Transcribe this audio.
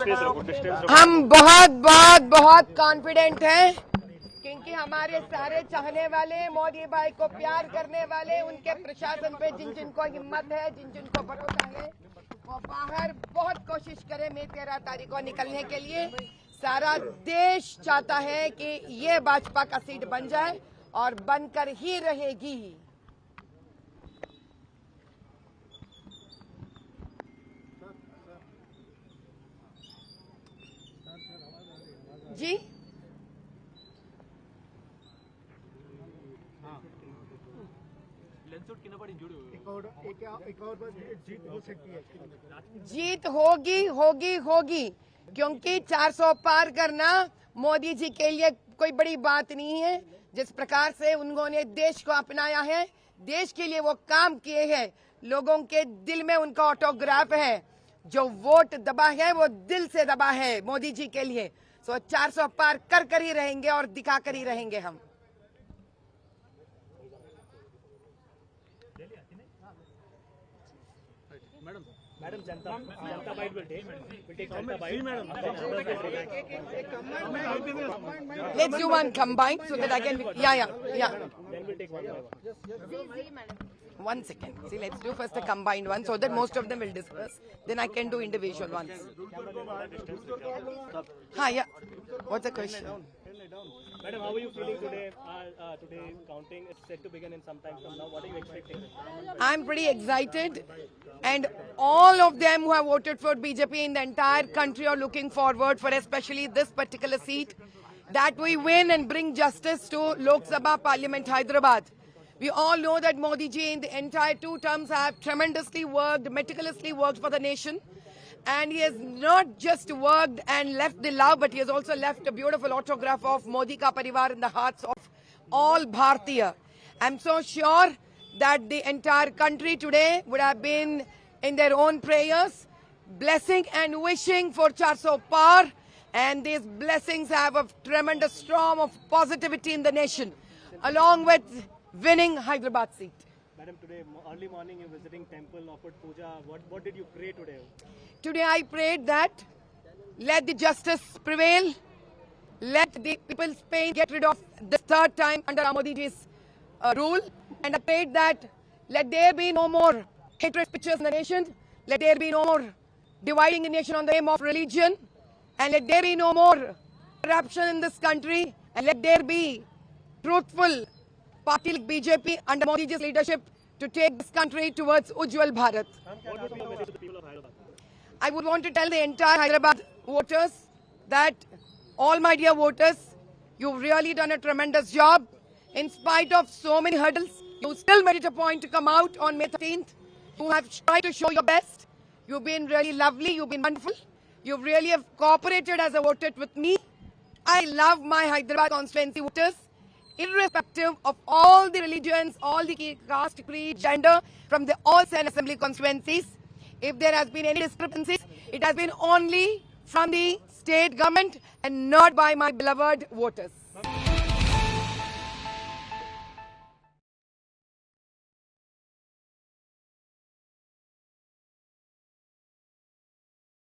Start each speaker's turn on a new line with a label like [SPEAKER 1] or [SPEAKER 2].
[SPEAKER 1] हम बहुत बहुत बहुत कॉन्फिडेंट हैं क्योंकि हमारे सारे चाहने वाले, मोदी भाई को प्यार करने वाले, उनके प्रशासन पे जिन जिनको हिम्मत है, जिन जिनको भरोसा है, वो बाहर बहुत कोशिश करें मई 13 तारीख को निकलने के लिए। सारा देश चाहता है कि ये भाजपा का सीट बन जाए और बनकर ही रहेगी। जी जीत होगी होगी होगी, क्योंकि 400 पार करना मोदी जी के लिए कोई बड़ी बात नहीं है। जिस प्रकार से उन्होंने देश को अपनाया है, देश के लिए वो काम किए हैं, लोगों के दिल में उनका ऑटोग्राफ है। जो वोट दबा है वो दिल से दबा है मोदी जी के लिए। सो 400 पार कर ही रहेंगे और दिखा कर ही रहेंगे हम।
[SPEAKER 2] Madam, Janta bite will take Janta bite.
[SPEAKER 1] Let's do one combined so that I can. Yeah.
[SPEAKER 2] Then we'll take one by one.
[SPEAKER 1] 1 second. See, let's do first a combined one so that most of them will disperse. Then I can do individual ones. Yeah. What's the question?
[SPEAKER 2] Madam, how are you feeling today? Today counting is set to begin in some time from now. What are you expecting?
[SPEAKER 1] I'm pretty excited, and all of them who have voted for BJP in the entire country are looking forward for especially this particular seat, that we win and bring justice to Lok Sabha Parliament Hyderabad. We all know that Modi ji in the entire 2 terms have tremendously worked, meticulously worked for the nation. And he has not just worked and left the love, but he has also left a beautiful autograph of Modi Ka Parivar in the hearts of all Bharatiya. I'm so sure that the entire country today would have been in their own prayers, blessing and wishing for 400 Par. And these blessings have a tremendous storm of positivity in the nation, along with winning Hyderabad seat.
[SPEAKER 2] Madam, today early morning you're visiting temple, offered puja. What did you pray today?
[SPEAKER 1] Today I prayed that let the justice prevail, let the people's pain get rid of this 3rd time under Modi ji's rule, and I prayed that let there be no more hatred pictures in the nation, let there be no more dividing the nation on the name of religion, and let there be no more corruption in this country, and let there be truthful party like BJP under Modi ji's leadership to take this country towards Ujjwal Bharat.
[SPEAKER 2] What would be your message to the people of Hyderabad?
[SPEAKER 1] I would want to tell the entire Hyderabad voters that all my dear voters, you've really done a tremendous job. In spite of so many hurdles, you still made it a point to come out on May 13th. You have tried to show your best. You've been really lovely. You've been wonderful. You really have cooperated as a voter with me. I love my Hyderabad constituency voters, irrespective of all the religions, all the caste, creed, gender, from the all 7 assembly constituencies. If there has been any discrepancies, it has been only from the state government and not by my beloved voters.